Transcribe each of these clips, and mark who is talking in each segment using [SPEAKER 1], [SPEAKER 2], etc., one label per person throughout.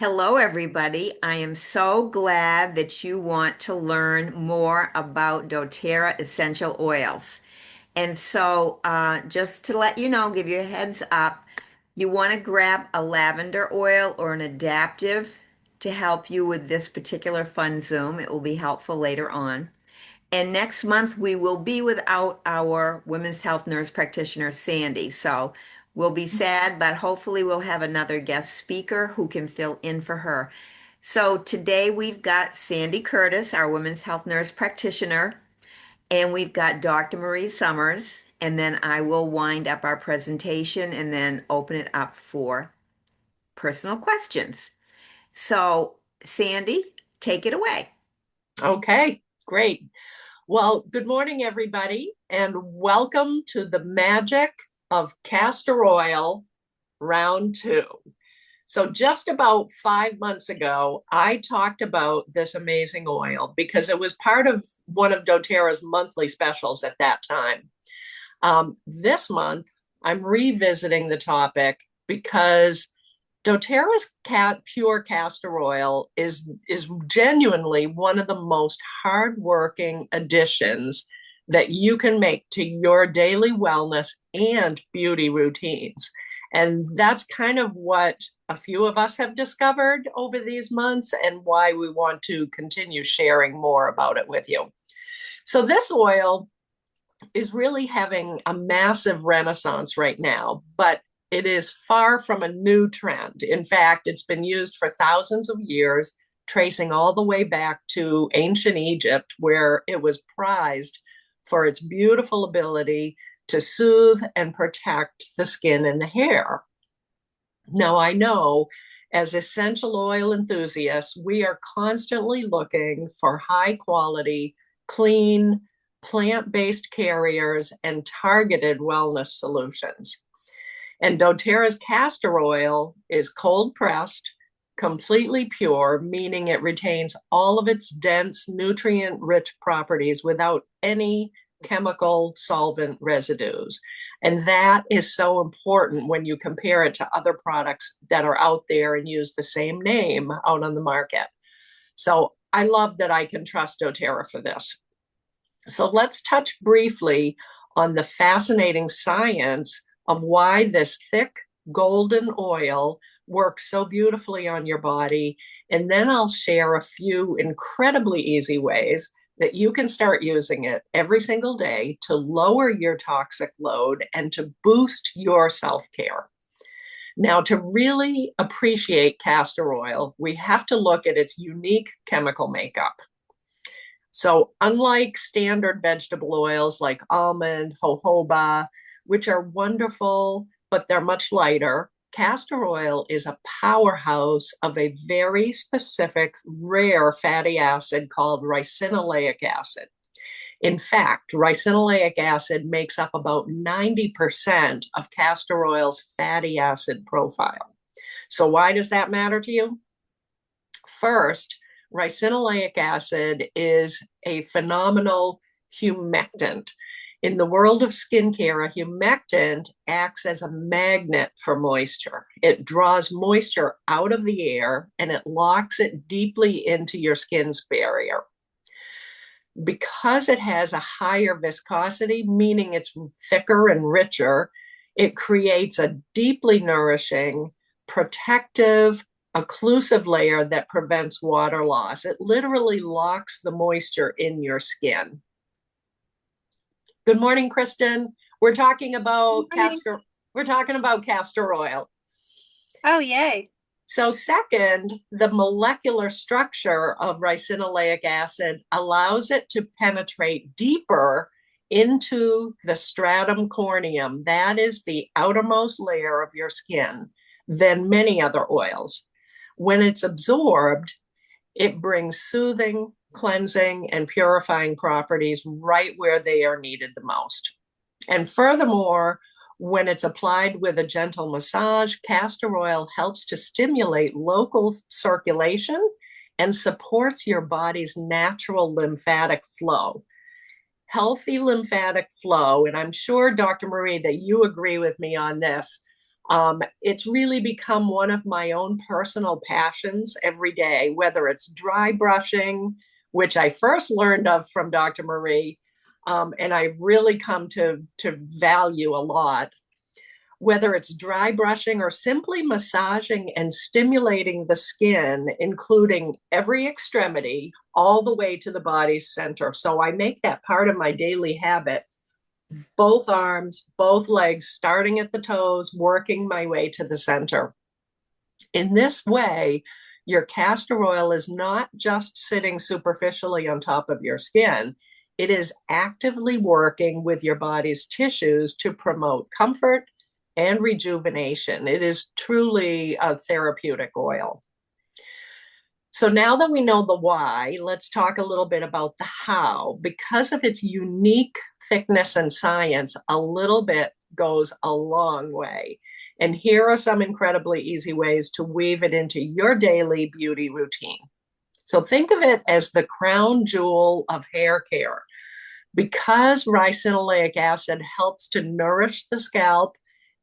[SPEAKER 1] Hello, everybody. I am so glad that you want to learn more about doTERRA essential oils. Just to let you know, give you a heads up, you want to grab a lavender oil or an adaptive to help you with this particular fun Zoom. It will be helpful later on. And next month, we will be without our women's health nurse practitioner, Sandy. So we'll be sad, but hopefully, we'll have another guest speaker who can fill in for her. So today, we've got Sandy Curtis, our women's health nurse practitioner, and we've got Dr. Marie Summers. And then I will wind up our presentation and then open it up for personal questions. So, Sandy, take it away.
[SPEAKER 2] Okay, great. Well, good morning, everybody, and welcome to the magic of castor oil round two. So, just about 5 months ago, I talked about this amazing oil because it was part of one of doTERRA's monthly specials at that time. This month, I'm revisiting the topic because doTERRA's pure castor oil is genuinely one of the most hardworking additions that you can make to your daily wellness and beauty routines. And that's kind of what a few of us have discovered over these months and why we want to continue sharing more about it with you. So this oil is really having a massive renaissance right now, but it is far from a new trend. In fact, it's been used for thousands of years, tracing all the way back to ancient Egypt, where it was prized for its beautiful ability to soothe and protect the skin and the hair. Now, I know as essential oil enthusiasts, we are constantly looking for high quality, clean, plant based carriers and targeted wellness solutions. And doTERRA's castor oil is cold pressed, completely pure, meaning it retains all of its dense, nutrient rich properties without any chemical solvent residues. And that is so important when you compare it to other products that are out there and use the same name out on the market. So I love that I can trust doTERRA for this. So let's touch briefly on the fascinating science of why this thick golden oil works so beautifully on your body. And then I'll share a few incredibly easy ways that you can start using it every single day to lower your toxic load and to boost your self care. Now, to really appreciate castor oil, we have to look at its unique chemical makeup. So, unlike standard vegetable oils like almond, jojoba, which are wonderful, but they're much lighter, castor oil is a powerhouse of a very specific, rare fatty acid called ricinoleic acid. In fact, ricinoleic acid makes up about 90% of castor oil's fatty acid profile. So, why does that matter to you? First, ricinoleic acid is a phenomenal humectant. In the world of skincare, a humectant acts as a magnet for moisture. It draws moisture out of the air and it locks it deeply into your skin's barrier. Because it has a higher viscosity, meaning it's thicker and richer, it creates a deeply nourishing, protective, occlusive layer that prevents water loss. It literally locks the moisture in your skin. Good morning, Kristen. We're talking
[SPEAKER 3] Good
[SPEAKER 2] about
[SPEAKER 3] morning.
[SPEAKER 2] castor. We're talking about castor oil.
[SPEAKER 3] Oh, yay.
[SPEAKER 2] So, second, the molecular structure of ricinoleic acid allows it to penetrate deeper into the stratum corneum. That is the outermost layer of your skin than many other oils. When it's absorbed, it brings soothing, cleansing, and purifying properties right where they are needed the most. And furthermore, when it's applied with a gentle massage, castor oil helps to stimulate local circulation and supports your body's natural lymphatic flow. Healthy lymphatic flow, and I'm sure, Dr. Marie, that you agree with me on this. It's really become one of my own personal passions every day, whether it's dry brushing, which I first learned of from Dr. Marie, and I've really come to value a lot. Whether it's dry brushing or simply massaging and stimulating the skin, including every extremity, all the way to the body's center. So I make that part of my daily habit, both arms, both legs, starting at the toes, working my way to the center. In this way, your castor oil is not just sitting superficially on top of your skin. It is actively working with your body's tissues to promote comfort and rejuvenation. It is truly a therapeutic oil. So now that we know the why, let's talk a little bit about the how. Because of its unique thickness and science, a little bit goes a long way. And here are some incredibly easy ways to weave it into your daily beauty routine. So think of it as the crown jewel of hair care. Because ricinoleic acid helps to nourish the scalp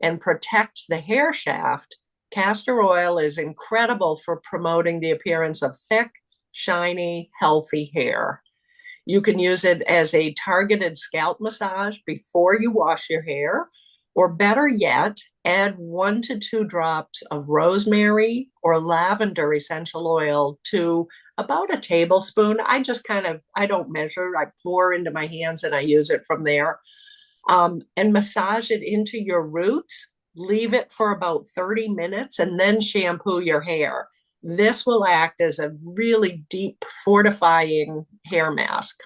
[SPEAKER 2] and protect the hair shaft, castor oil is incredible for promoting the appearance of thick, shiny, healthy hair. You can use it as a targeted scalp massage before you wash your hair, or better yet, add 1 to 2 drops of rosemary or lavender essential oil to about a tablespoon. I don't measure, I pour into my hands and I use it from there. And massage it into your roots, leave it for about 30 minutes, and then shampoo your hair. This will act as a really deep fortifying hair mask.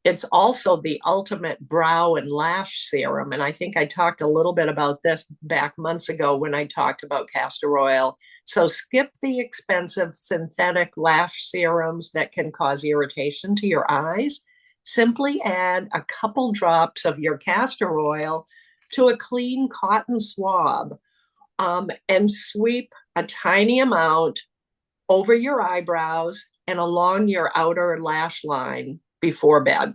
[SPEAKER 2] It's also the ultimate brow and lash serum. And I think I talked a little bit about this back months ago when I talked about castor oil. So skip the expensive synthetic lash serums that can cause irritation to your eyes. Simply add a couple drops of your castor oil to a clean cotton swab, and sweep a tiny amount over your eyebrows and along your outer lash line before bed.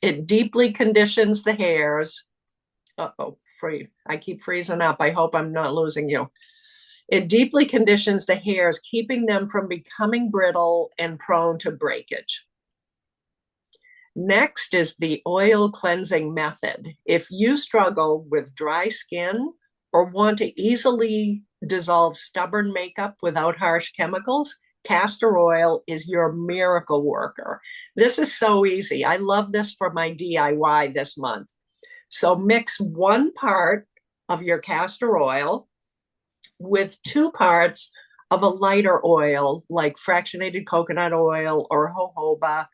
[SPEAKER 2] It deeply conditions the hairs. I keep freezing up. I hope I'm not losing you. It deeply conditions the hairs, keeping them from becoming brittle and prone to breakage. Next is the oil cleansing method. If you struggle with dry skin or want to easily dissolve stubborn makeup without harsh chemicals, castor oil is your miracle worker. This is so easy. I love this for my DIY this month. So mix 1 part of your castor oil with 2 parts of a lighter oil like fractionated coconut oil or jojoba.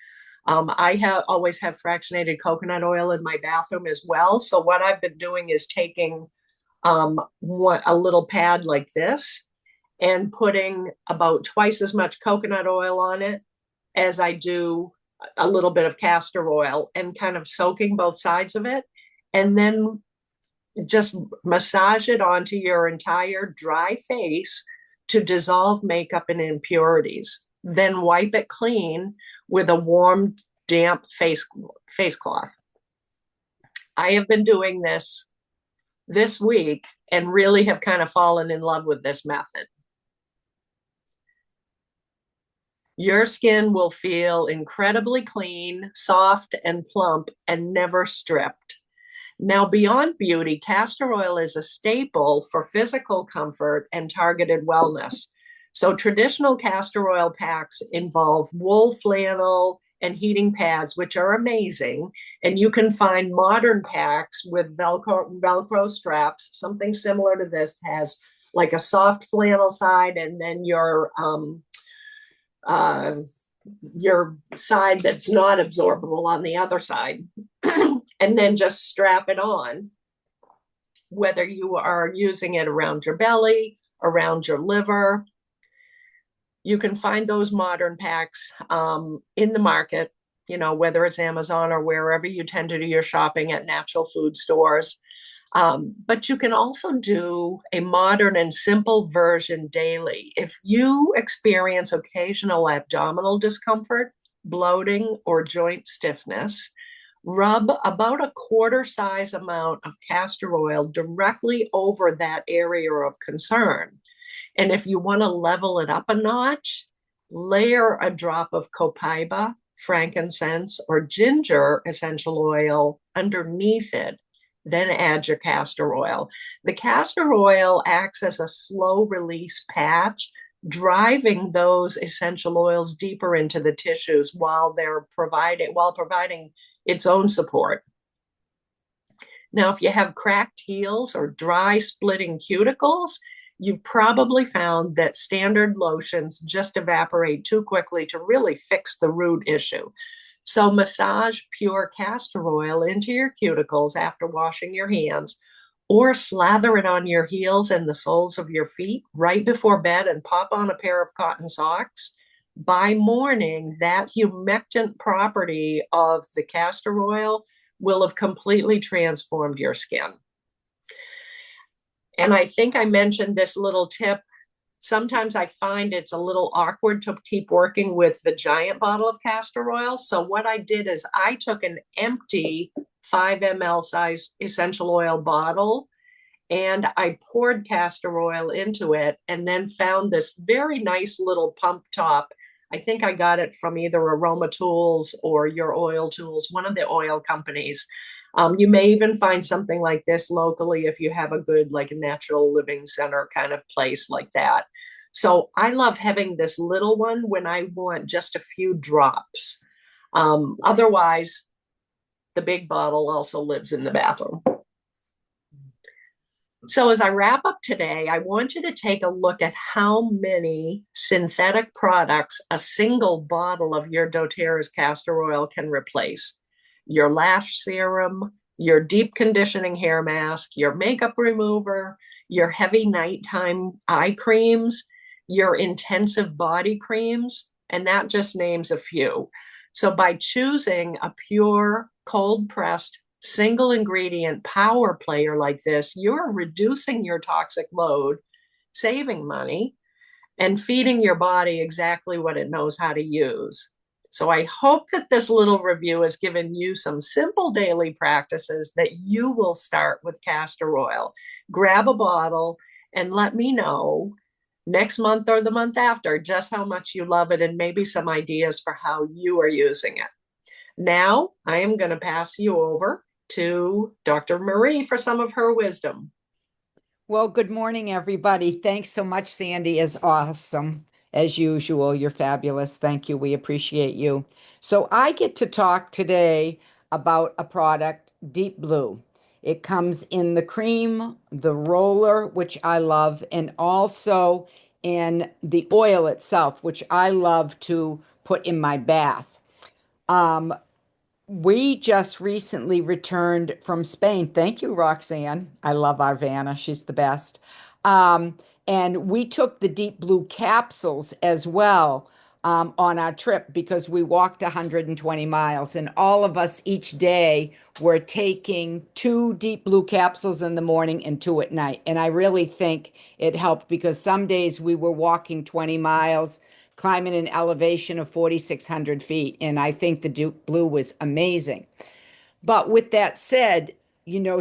[SPEAKER 2] I always have fractionated coconut oil in my bathroom as well. So what I've been doing is taking a little pad like this and putting about twice as much coconut oil on it as I do a little bit of castor oil, and kind of soaking both sides of it, and then just massage it onto your entire dry face to dissolve makeup and impurities. Then wipe it clean with a warm, damp face cloth. I have been doing this week and really have kind of fallen in love with this method. Your skin will feel incredibly clean, soft, and plump, and never stripped. Now, beyond beauty, castor oil is a staple for physical comfort and targeted wellness. So traditional castor oil packs involve wool flannel and heating pads, which are amazing. And you can find modern packs with Velcro straps. Something similar to this has like a soft flannel side, and then your side that's not absorbable on the other side. And then just strap it on, whether you are using it around your belly, around your liver. You can find those modern packs in the market, whether it's Amazon or wherever you tend to do your shopping at natural food stores. But you can also do a modern and simple version daily. If you experience occasional abdominal discomfort, bloating, or joint stiffness, Rub about a quarter size amount of castor oil directly over that area of concern. And if you want to level it up a notch, layer a drop of copaiba, frankincense, or ginger essential oil underneath it. Then add your castor oil. The castor oil acts as a slow release patch, driving those essential oils deeper into the tissues while providing its own support. Now, if you have cracked heels or dry splitting cuticles, you've probably found that standard lotions just evaporate too quickly to really fix the root issue. So massage pure castor oil into your cuticles after washing your hands, or slather it on your heels and the soles of your feet right before bed and pop on a pair of cotton socks. By morning, that humectant property of the castor oil will have completely transformed your skin. And I think I mentioned this little tip. Sometimes I find it's a little awkward to keep working with the giant bottle of castor oil. So what I did is I took an empty 5 ml size essential oil bottle and I poured castor oil into it and then found this very nice little pump top. I think I got it from either Aroma Tools or Your Oil Tools, one of the oil companies. You may even find something like this locally if you have a good, like a natural living center kind of place like that. So I love having this little one when I want just a few drops. Otherwise, the big bottle also lives in the bathroom. So as I wrap up today, I want you to take a look at how many synthetic products a single bottle of your doTERRA's castor oil can replace. Your lash serum, your deep conditioning hair mask, your makeup remover, your heavy nighttime eye creams, your intensive body creams, and that just names a few. So by choosing a pure, cold pressed single ingredient power player like this, you're reducing your toxic load, saving money, and feeding your body exactly what it knows how to use. So I hope that this little review has given you some simple daily practices that you will start with castor oil. Grab a bottle and let me know next month or the month after just how much you love it and maybe some ideas for how you are using it. Now I am going to pass you over to Dr. Marie for some of her wisdom.
[SPEAKER 4] Well, good morning, everybody. Thanks so much, Sandy is awesome. As usual, you're fabulous. Thank you. We appreciate you. So I get to talk today about a product, Deep Blue. It comes in the cream, the roller, which I love, and also in the oil itself, which I love to put in my bath. We just recently returned from Spain. Thank you, Roxanne. I love our Vanna. She's the best. And we took the Deep Blue capsules as well on our trip because we walked 120 miles. And all of us each day were taking 2 Deep Blue capsules in the morning and 2 at night. And I really think it helped because some days we were walking 20 miles climbing an elevation of 4,600 feet. And I think the Deep Blue was amazing. But with that said,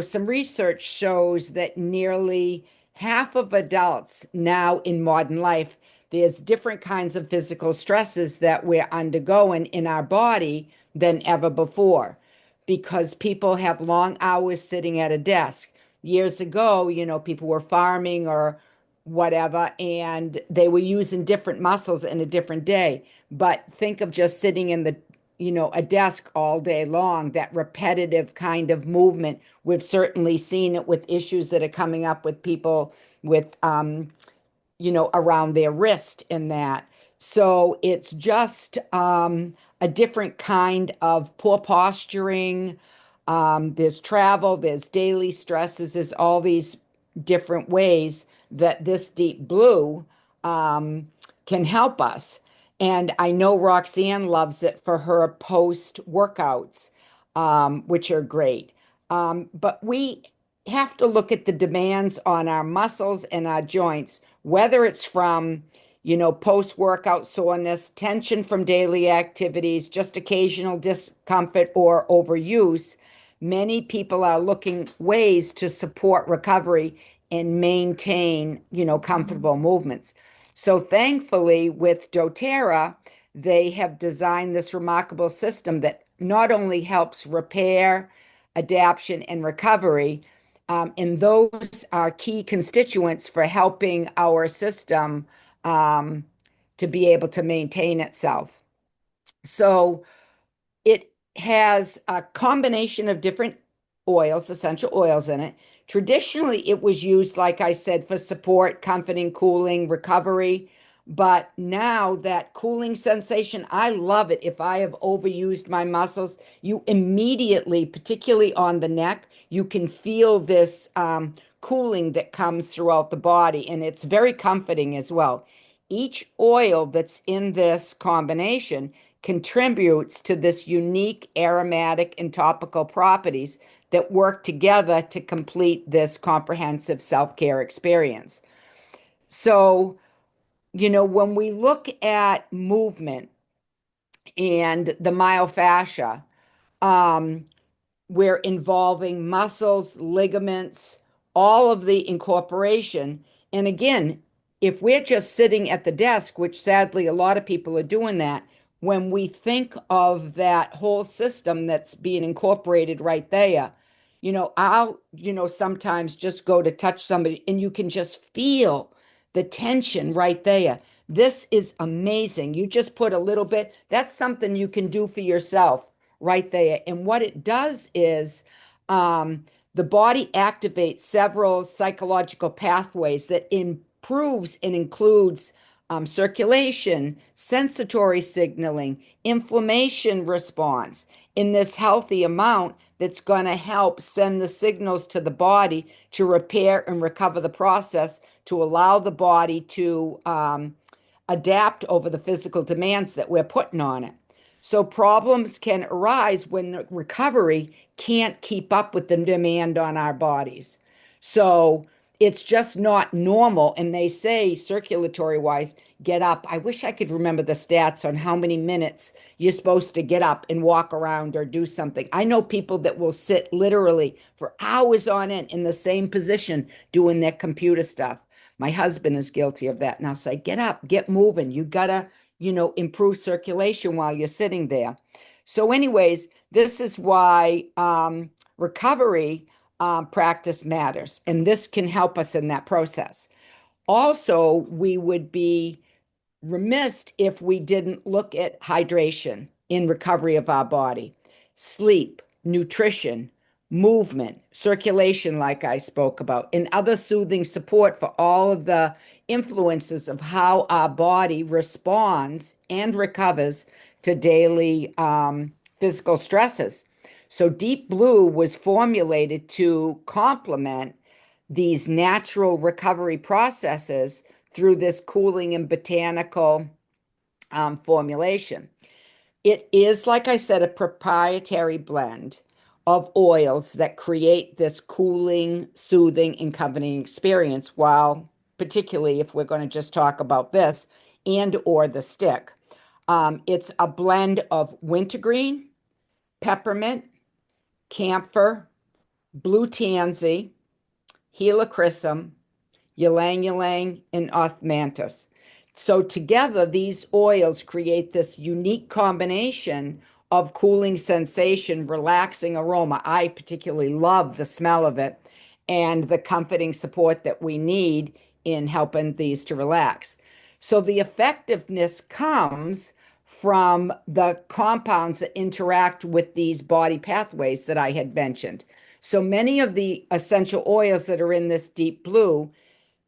[SPEAKER 4] some research shows that nearly half of adults now in modern life, there's different kinds of physical stresses that we're undergoing in our body than ever before because people have long hours sitting at a desk. Years ago, people were farming or whatever, and they were using different muscles in a different day. But think of just sitting in a desk all day long, that repetitive kind of movement. We've certainly seen it with issues that are coming up with people with, around their wrist in that. So it's just a different kind of poor posturing. There's travel, there's daily stresses, there's all these different ways that this Deep Blue can help us. And I know Roxanne loves it for her post workouts, which are great. But we have to look at the demands on our muscles and our joints, whether it's from, post-workout soreness, tension from daily activities, just occasional discomfort or overuse, many people are looking ways to support recovery and maintain, comfortable movements. So thankfully, with doTERRA, they have designed this remarkable system that not only helps repair, adaptation, and recovery, and those are key constituents for helping our system um, to be able to maintain itself. So it has a combination of different oils, essential oils in it. Traditionally, it was used, like I said, for support, comforting, cooling, recovery. But now that cooling sensation, I love it. If I have overused my muscles, you immediately, particularly on the neck, you can feel this cooling that comes throughout the body, and it's very comforting as well. Each oil that's in this combination contributes to this unique aromatic and topical properties that work together to complete this comprehensive self-care experience. So, when we look at movement and the myofascia, um, we're involving muscles, ligaments, all of the incorporation. And again, if we're just sitting at the desk, which sadly a lot of people are doing that, when we think of that whole system that's being incorporated right there, I'll, sometimes just go to touch somebody and you can just feel the tension right there. This is amazing. You just put a little bit, that's something you can do for yourself right there. And what it does is the body activates several psychological pathways that improves and includes circulation, sensory signaling, inflammation response in this healthy amount that's going to help send the signals to the body to repair and recover the process to allow the body to adapt over the physical demands that we're putting on it. So problems can arise when recovery can't keep up with the demand on our bodies. So it's just not normal. And they say, circulatory wise, get up. I wish I could remember the stats on how many minutes you're supposed to get up and walk around or do something. I know people that will sit literally for hours on end in the same position doing their computer stuff. My husband is guilty of that. And I'll say, get up, get moving. You gotta, improve circulation while you're sitting there. So, anyways, this is why recovery practice matters, and this can help us in that process. Also, we would be remiss if we didn't look at hydration in recovery of our body, sleep, nutrition, movement, circulation, like I spoke about, and other soothing support for all of the influences of how our body responds and recovers to daily physical stresses. So, Deep Blue was formulated to complement these natural recovery processes through this cooling and botanical formulation. It is, like I said, a proprietary blend of oils that create this cooling, soothing, and comforting experience, while particularly if we're going to just talk about this and or the stick. It's a blend of wintergreen, peppermint, camphor, blue tansy, helichrysum, ylang ylang, and osmanthus. So together, these oils create this unique combination of cooling sensation, relaxing aroma. I particularly love the smell of it and the comforting support that we need in helping these to relax. So the effectiveness comes from the compounds that interact with these body pathways that I had mentioned. So many of the essential oils that are in this Deep Blue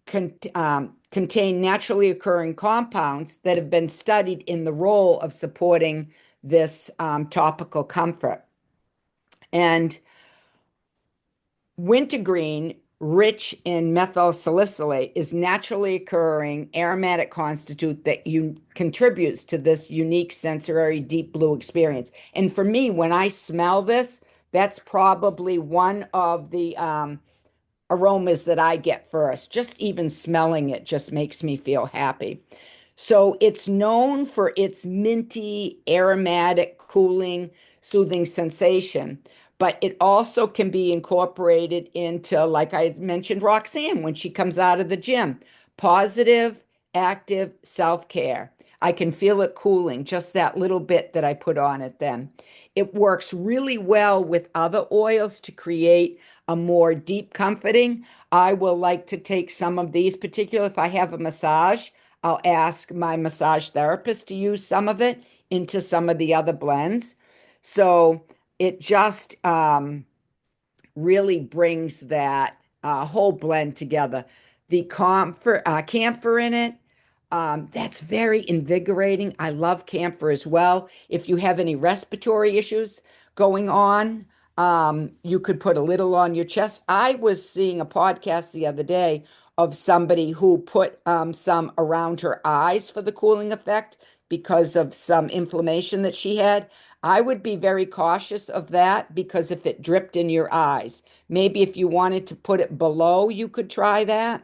[SPEAKER 4] contain naturally occurring compounds that have been studied in the role of supporting this topical comfort. And wintergreen, rich in methyl salicylate, is naturally occurring aromatic constitute that contributes to this unique sensory deep blue experience. And for me, when I smell this, that's probably one of the aromas that I get first. Just even smelling it just makes me feel happy. So it's known for its minty, aromatic, cooling, soothing sensation, but it also can be incorporated into, like I mentioned, Roxanne when she comes out of the gym, positive, active self-care. I can feel it cooling, just that little bit that I put on it then. It works really well with other oils to create a more deep comforting. I will like to take some of these, particularly if I have a massage. I'll ask my massage therapist to use some of it into some of the other blends. So it just really brings that whole blend together. The camphor in it, that's very invigorating. I love camphor as well. If you have any respiratory issues going on, you could put a little on your chest. I was seeing a podcast the other day of somebody who put some around her eyes for the cooling effect because of some inflammation that she had. I would be very cautious of that because if it dripped in your eyes, maybe if you wanted to put it below, you could try that.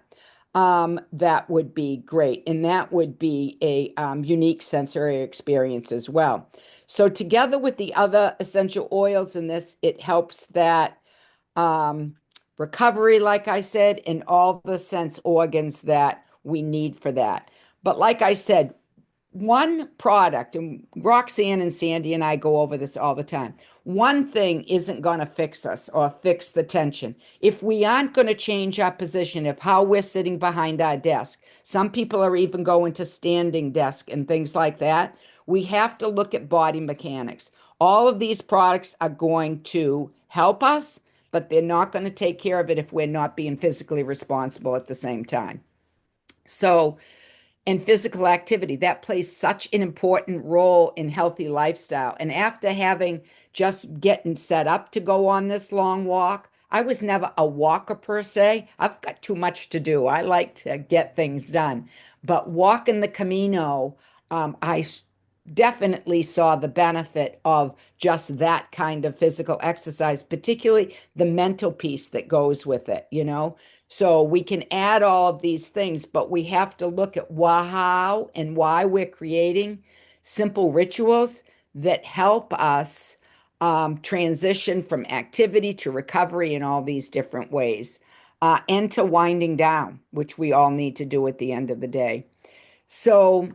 [SPEAKER 4] That would be great. And that would be a unique sensory experience as well. So, together with the other essential oils in this, it helps that um, recovery, like I said, and all the sense organs that we need for that. But, like I said, one product, and Roxanne and Sandy and I go over this all the time. One thing isn't going to fix us or fix the tension. If we aren't going to change our position of how we're sitting behind our desk, some people are even going to standing desk and things like that. We have to look at body mechanics. All of these products are going to help us, but they're not going to take care of it if we're not being physically responsible at the same time. So, and physical activity. That plays such an important role in healthy lifestyle. And after having just getting set up to go on this long walk, I was never a walker per se. I've got too much to do. I like to get things done. But walking the Camino, I definitely saw the benefit of just that kind of physical exercise, particularly the mental piece that goes with it, you know? So we can add all of these things, but we have to look at how and why we're creating simple rituals that help us transition from activity to recovery in all these different ways, and to winding down, which we all need to do at the end of the day. So,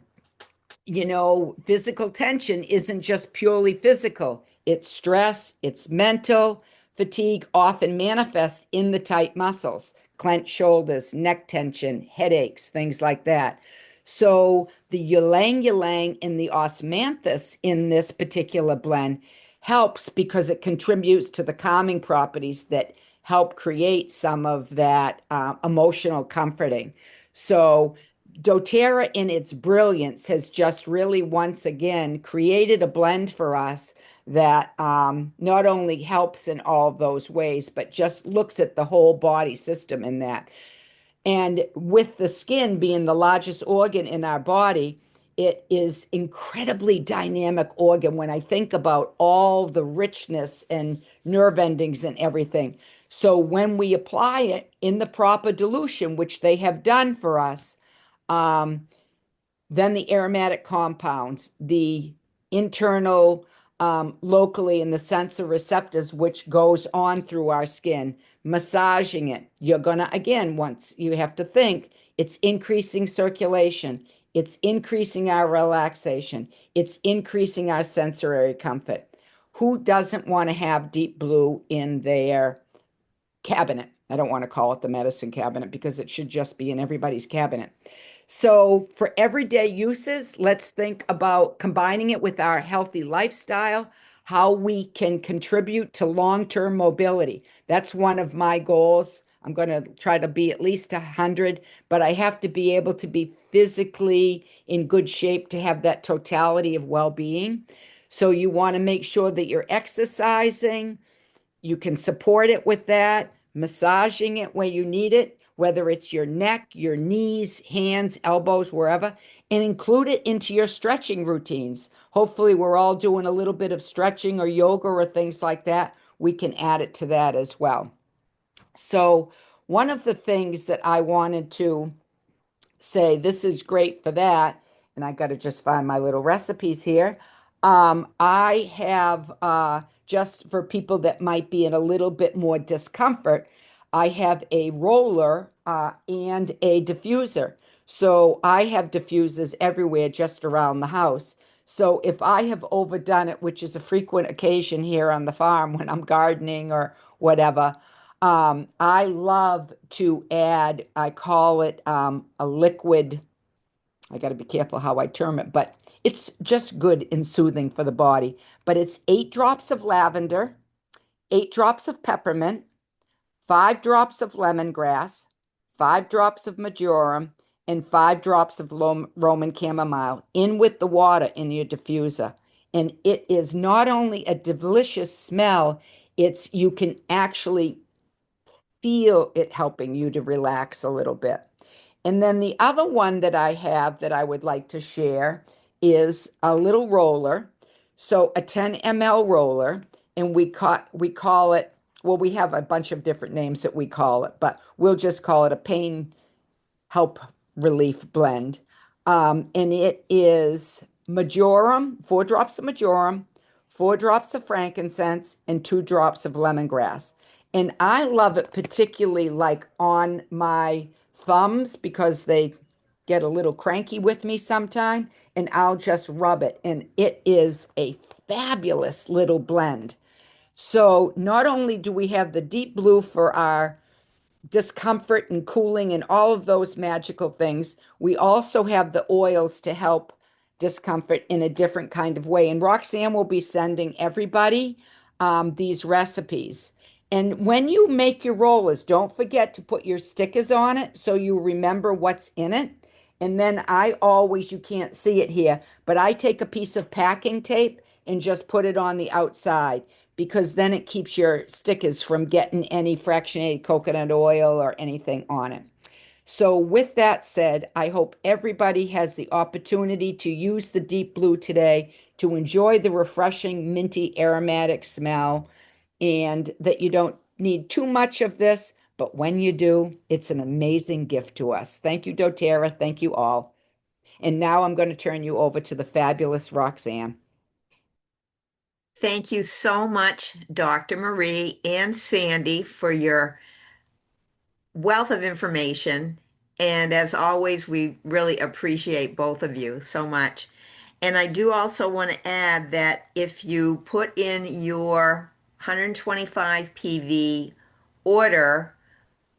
[SPEAKER 4] physical tension isn't just purely physical. It's stress, it's mental. Fatigue often manifests in the tight muscles, clenched shoulders, neck tension, headaches, things like that. So the ylang ylang and the osmanthus in this particular blend helps because it contributes to the calming properties that help create some of that emotional comforting. So doTERRA, in its brilliance, has just really once again created a blend for us that not only helps in all those ways, but just looks at the whole body system in that. And with the skin being the largest organ in our body, it is incredibly dynamic organ when I think about all the richness and nerve endings and everything. So when we apply it in the proper dilution, which they have done for us, um, then the aromatic compounds, the internal, locally in the sensor receptors, which goes on through our skin, massaging it. You're going to, again, once you have to think, it's increasing circulation, it's increasing our relaxation, it's increasing our sensory comfort. Who doesn't want to have deep blue in their cabinet? I don't want to call it the medicine cabinet because it should just be in everybody's cabinet. So, for everyday uses, let's think about combining it with our healthy lifestyle, how we can contribute to long-term mobility. That's one of my goals. I'm going to try to be at least 100, but I have to be able to be physically in good shape to have that totality of well-being. So, you want to make sure that you're exercising, you can support it with that, massaging it where you need it, whether it's your neck, your knees, hands, elbows, wherever, and include it into your stretching routines. Hopefully, we're all doing a little bit of stretching or yoga or things like that. We can add it to that as well. So, one of the things that I wanted to say, this is great for that. and I got to just find my little recipes here. I have just for people that might be in a little bit more discomfort, I have a roller and a diffuser. So I have diffusers everywhere just around the house. So if I have overdone it, which is a frequent occasion here on the farm when I'm gardening or whatever, I love to add, I call it a liquid. I got to be careful how I term it, but it's just good and soothing for the body. But it's 8 drops of lavender, 8 drops of peppermint, 5 drops of lemongrass, 5 drops of marjoram, and 5 drops of Roman chamomile in with the water in your diffuser. And it is not only a delicious smell, it's you can actually feel it helping you to relax a little bit. And then the other one that I have that I would like to share is a little roller. So a 10 ml roller, and we call it, well, we have a bunch of different names that we call it, but we'll just call it a pain help relief blend. And it is marjoram, 4 drops of marjoram, 4 drops of frankincense, and 2 drops of lemongrass. And I love it particularly like on my thumbs because they get a little cranky with me sometime, and I'll just rub it. And it is a fabulous little blend. So not only do we have the deep blue for our discomfort and cooling and all of those magical things. We also have the oils to help discomfort in a different kind of way. And Roxanne will be sending everybody these recipes. And when you make your rollers, don't forget to put your stickers on it so you remember what's in it. And then I always, you can't see it here, but I take a piece of packing tape and just put it on the outside because then it keeps your stickers from getting any fractionated coconut oil or anything on it. So, with that said, I hope everybody has the opportunity to use the deep blue today to enjoy the refreshing, minty, aromatic smell, and that you don't need too much of this, but when you do, it's an amazing gift to us. Thank you, doTERRA. Thank you all. And now I'm going to turn you over to the fabulous Roxanne.
[SPEAKER 1] Thank you so much, Dr. Marie and Sandy, for your wealth of information. And as always, we really appreciate both of you so much. And I do also want to add that if you put in your 125 PV order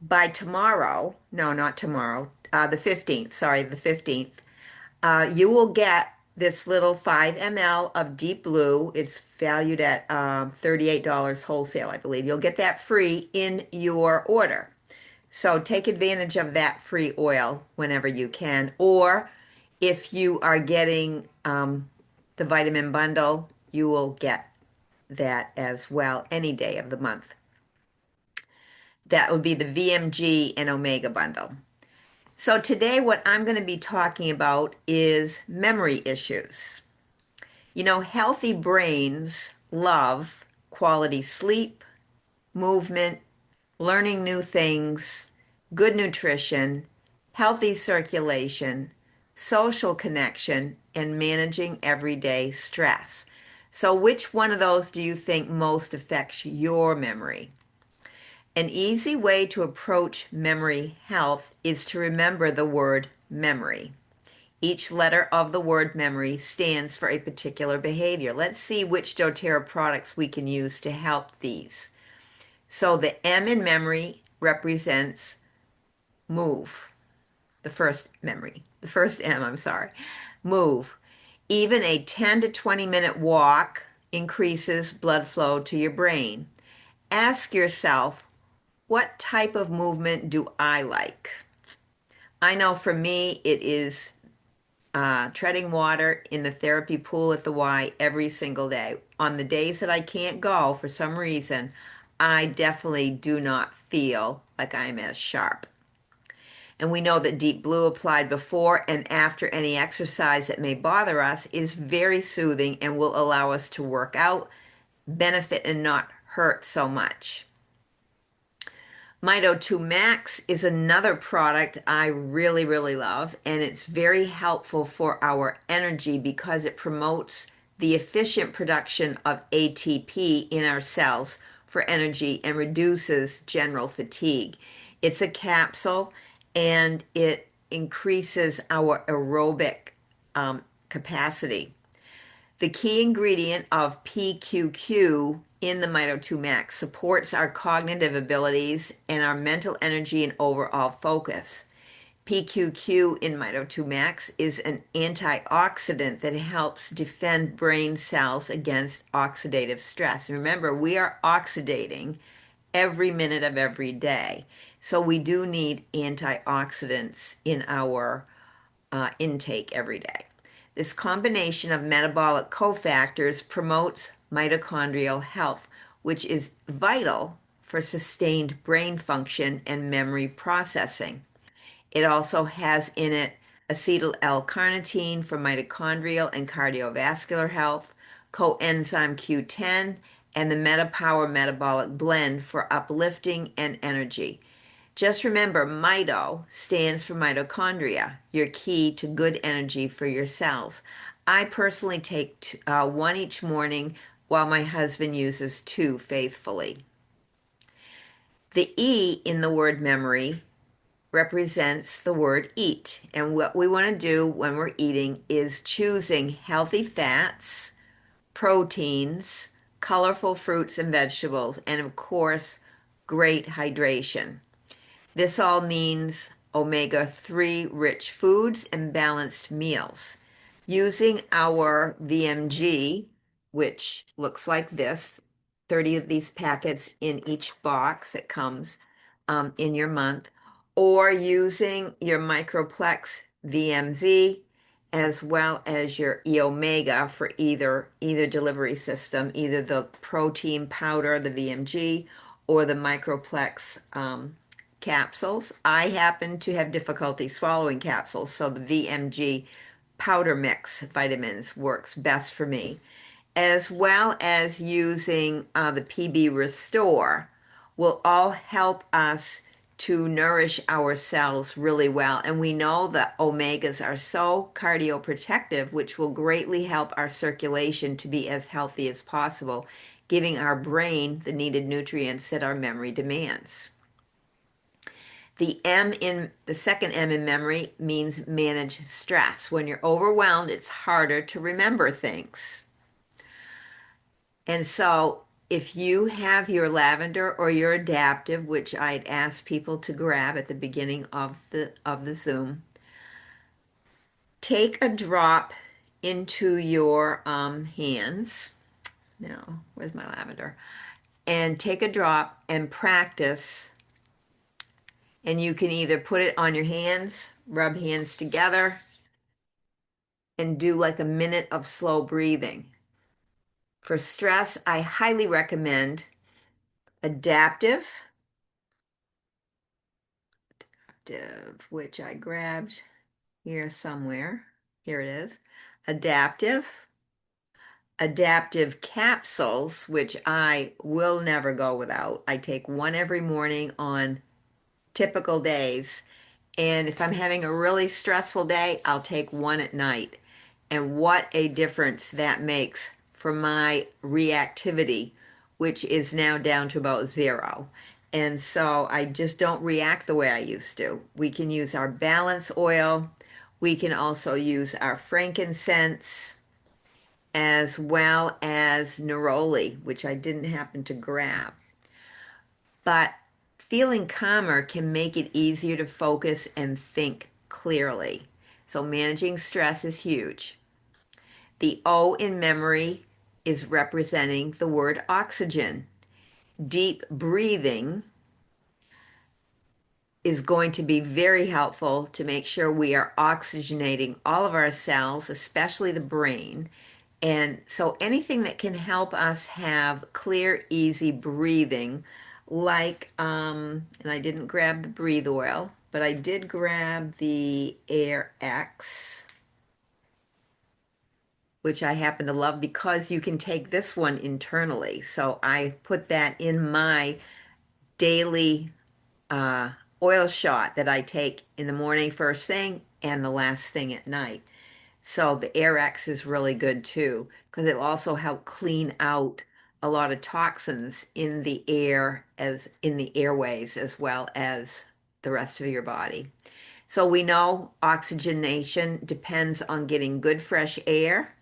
[SPEAKER 1] by tomorrow, no, not tomorrow, the 15th, sorry, the 15th, you will get this little 5 ml of Deep Blue. It's valued at $38 wholesale, I believe. You'll get that free in your order. So take advantage of that free oil whenever you can. Or if you are getting the vitamin bundle, you will get that as well any day of the month. That would be the VMG and Omega bundle. So today what I'm going to be talking about is memory issues. You know, healthy brains love quality sleep, movement, learning new things, good nutrition, healthy circulation, social connection, and managing everyday stress. So which one of those do you think most affects your memory? An easy way to approach memory health is to remember the word memory. Each letter of the word memory stands for a particular behavior. Let's see which doTERRA products we can use to help these. So the M in memory represents move, the first M, I'm sorry, move. Even a 10 to 20-minute walk increases blood flow to your brain. Ask yourself, what type of movement do I like? I know for me, it is treading water in the therapy pool at the Y every single day. On the days that I can't go for some reason, I definitely do not feel like I'm as sharp. And we know that deep blue applied before and after any exercise that may bother us is very soothing and will allow us to work out, benefit, and not hurt so much. Mito 2 Max is another product I really, really love, and it's very helpful for our energy because it promotes the efficient production of ATP in our cells for energy and reduces general fatigue. It's a capsule and it increases our aerobic capacity. The key ingredient of PQQ in the Mito 2 Max supports our cognitive abilities and our mental energy and overall focus. PQQ in Mito 2 Max is an antioxidant that helps defend brain cells against oxidative stress. Remember, we are oxidating every minute of every day. So we do need antioxidants in our intake every day. This combination of metabolic cofactors promotes mitochondrial health, which is vital for sustained brain function and memory processing. It also has in it acetyl L-carnitine for mitochondrial and cardiovascular health, coenzyme Q10, and the MetaPower metabolic blend for uplifting and energy. Just remember, mito stands for mitochondria, your key to good energy for your cells. I personally take one each morning while my husband uses two faithfully. The E in the word memory represents the word eat. And what we want to do when we're eating is choosing healthy fats, proteins, colorful fruits and vegetables, and of course, great hydration. This all means omega-3 rich foods and balanced meals. Using our VMG, which looks like this, 30 of these packets in each box that comes in your month, or using your Microplex VMZ as well as your E Omega for either delivery system, either the protein powder, the VMG, or the Microplex capsules. I happen to have difficulty swallowing capsules, so the VMG powder mix vitamins works best for me, as well as using the PB Restore will all help us to nourish our cells really well. And we know that omegas are so cardioprotective, which will greatly help our circulation to be as healthy as possible, giving our brain the needed nutrients that our memory demands. The second M in memory means manage stress. When you're overwhelmed, it's harder to remember things. And so if you have your lavender or your adaptive, which I'd ask people to grab at the beginning of the Zoom, take a drop into your hands. Now, where's my lavender? And take a drop and practice. And you can either put it on your hands, rub hands together, and do like a minute of slow breathing. For stress, I highly recommend adaptive, which I grabbed here somewhere. Here it is. Adaptive. Adaptive capsules, which I will never go without. I take one every morning on typical days. And if I'm having a really stressful day, I'll take one at night. And what a difference that makes for my reactivity, which is now down to about zero. And so I just don't react the way I used to. We can use our balance oil. We can also use our frankincense as well as neroli, which I didn't happen to grab. But feeling calmer can make it easier to focus and think clearly. So managing stress is huge. The O in memory is representing the word oxygen. Deep breathing is going to be very helpful to make sure we are oxygenating all of our cells, especially the brain. And so anything that can help us have clear, easy breathing, like, and I didn't grab the breathe oil, but I did grab the Air X, which I happen to love because you can take this one internally. So I put that in my daily uh, oil shot that I take in the morning first thing and the last thing at night. So the AirX is really good too, because it'll also help clean out a lot of toxins in the air as in the airways as well as the rest of your body. So we know oxygenation depends on getting good fresh air,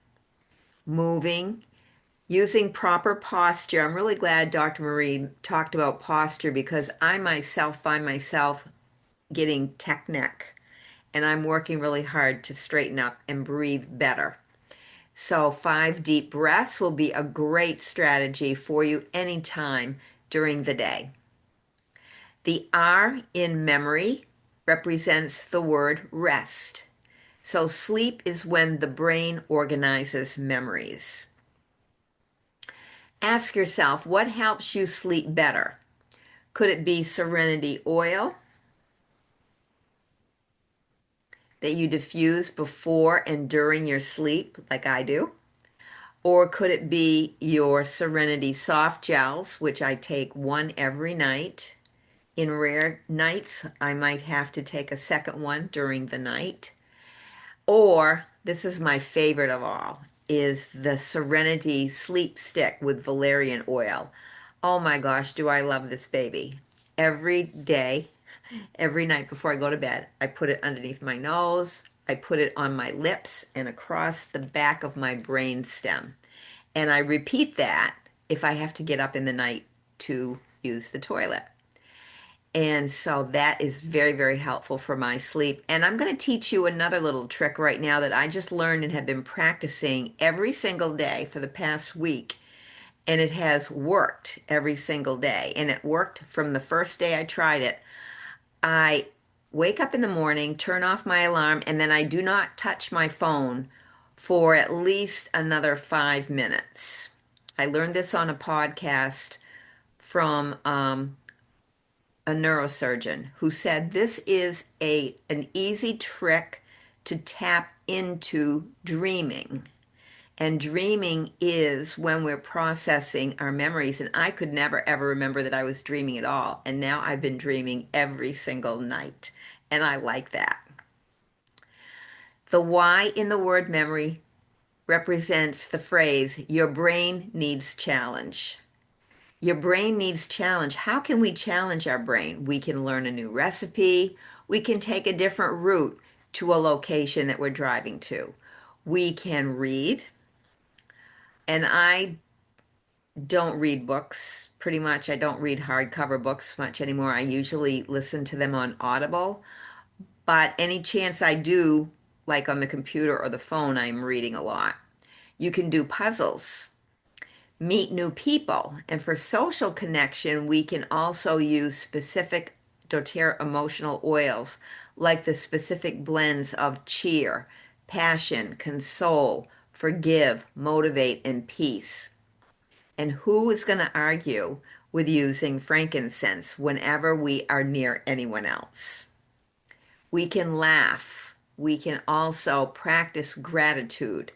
[SPEAKER 1] moving, using proper posture. I'm really glad Dr. Marie talked about posture because I myself find myself getting tech neck and I'm working really hard to straighten up and breathe better. So, 5 deep breaths will be a great strategy for you anytime during the day. The R in memory represents the word rest. So, sleep is when the brain organizes memories. Ask yourself, what helps you sleep better? Could it be Serenity oil that you diffuse before and during your sleep, like I do? Or could it be your Serenity soft gels, which I take one every night? In rare nights, I might have to take a second one during the night. Or, this is my favorite of all, is the Serenity Sleep Stick with valerian oil. Oh my gosh, do I love this baby. Every day, every night before I go to bed, I put it underneath my nose, I put it on my lips and across the back of my brain stem. And I repeat that if I have to get up in the night to use the toilet. And so that is very, very helpful for my sleep. And I'm going to teach you another little trick right now that I just learned and have been practicing every single day for the past week. And it has worked every single day. And it worked from the first day I tried it. I wake up in the morning, turn off my alarm, and then I do not touch my phone for at least another 5 minutes. I learned this on a podcast from a neurosurgeon who said this is an easy trick to tap into dreaming. And dreaming is when we're processing our memories. And I could never, ever remember that I was dreaming at all. And now I've been dreaming every single night. And I like that. The Y in the word memory represents the phrase, your brain needs challenge. Your brain needs challenge. How can we challenge our brain? We can learn a new recipe. We can take a different route to a location that we're driving to. We can read. And I don't read books pretty much. I don't read hardcover books much anymore. I usually listen to them on Audible. But any chance I do, like on the computer or the phone, I'm reading a lot. You can do puzzles, meet new people. And for social connection, we can also use specific doTERRA emotional oils, like the specific blends of cheer, passion, console, forgive, motivate, and peace. And who is going to argue with using frankincense whenever we are near anyone else? We can laugh. We can also practice gratitude.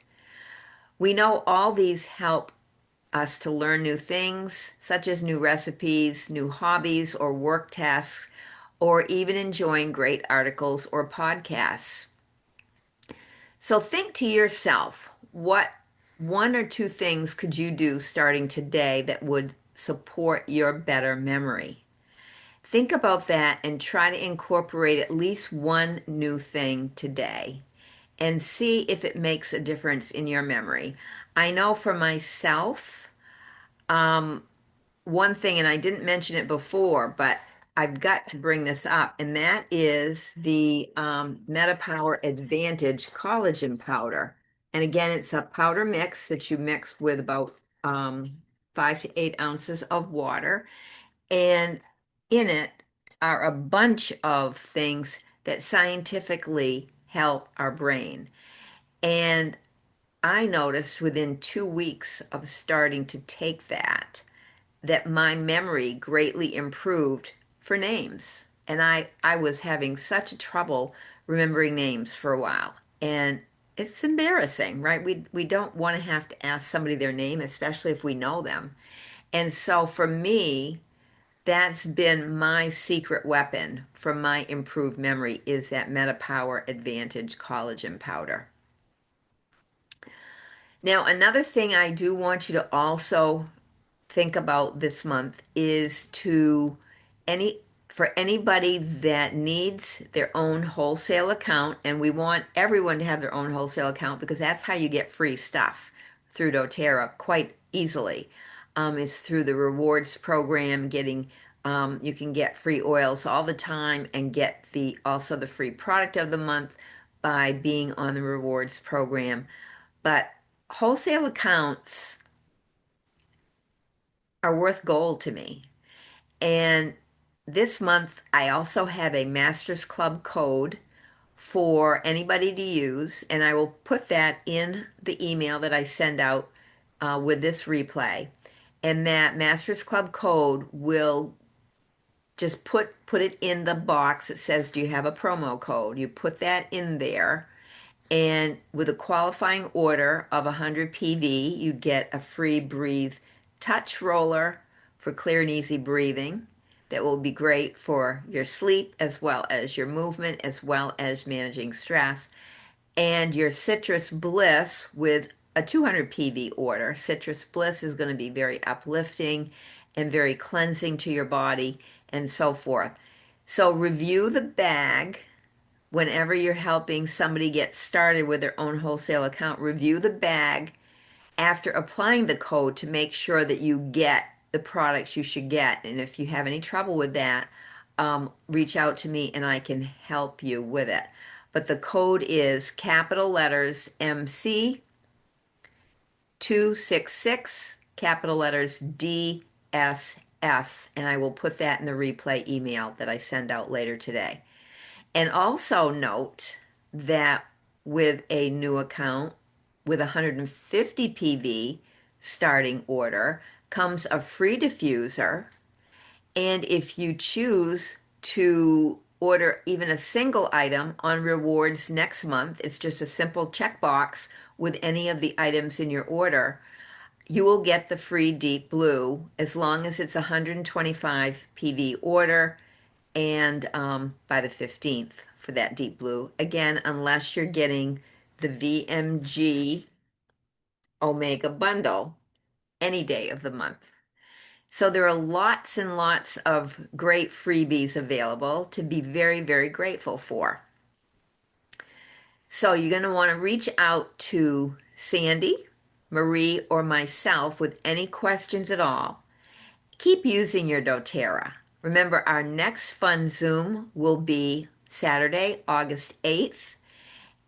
[SPEAKER 1] We know all these help us to learn new things, such as new recipes, new hobbies, or work tasks, or even enjoying great articles or podcasts. So think to yourself, what one or two things could you do starting today that would support your better memory? Think about that and try to incorporate at least one new thing today and see if it makes a difference in your memory. I know for myself, one thing, and I didn't mention it before, but I've got to bring this up, and that is the MetaPower Advantage collagen powder. And again, it's a powder mix that you mix with about 5 to 8 ounces of water. And in it are a bunch of things that scientifically help our brain. And I noticed within 2 weeks of starting to take that my memory greatly improved for names. And I was having such trouble remembering names for a while. And it's embarrassing, right? We don't want to have to ask somebody their name, especially if we know them. And so for me, That's been my secret weapon for my improved memory is that MetaPower Advantage collagen powder. Now, another thing I do want you to also think about this month is to any for anybody that needs their own wholesale account, and we want everyone to have their own wholesale account because that's how you get free stuff through doTERRA quite easily. Is through the rewards program, getting you can get free oils all the time and get the also the free product of the month by being on the rewards program. But wholesale accounts are worth gold to me. And this month, I also have a Masters Club code for anybody to use, and I will put that in the email that I send out with this replay. And that Masters Club code will just put it in the box that says, "Do you have a promo code?" You put that in there, and with a qualifying order of 100 PV, you'd get a free Breathe Touch roller for clear and easy breathing. That will be great for your sleep as well as your movement, as well as managing stress. And your Citrus Bliss with a 200 PV order. Citrus Bliss is going to be very uplifting and very cleansing to your body and so forth. So review the bag whenever you're helping somebody get started with their own wholesale account, review the bag after applying the code to make sure that you get the products you should get. And if you have any trouble with that, reach out to me and I can help you with it. But the code is capital letters MC 266, capital letters DSF. And I will put that in the replay email that I send out later today. And also note that with a new account with 150 PV starting order comes a free diffuser. And if you choose to order even a single item on rewards next month, it's just a simple checkbox with any of the items in your order. You will get the free deep blue as long as it's 125 PV order and by the 15th for that deep blue. Again, unless you're getting the VMG Omega bundle any day of the month. So there are lots and lots of great freebies available to be very, very grateful for. So you're going to want to reach out to Sandy, Marie, or myself with any questions at all. Keep using your doTERRA. Remember, our next fun Zoom will be Saturday, August 8th,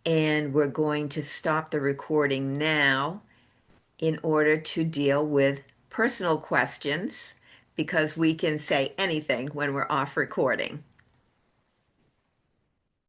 [SPEAKER 1] and we're going to stop the recording now in order to deal with personal questions because we can say anything when we're off recording.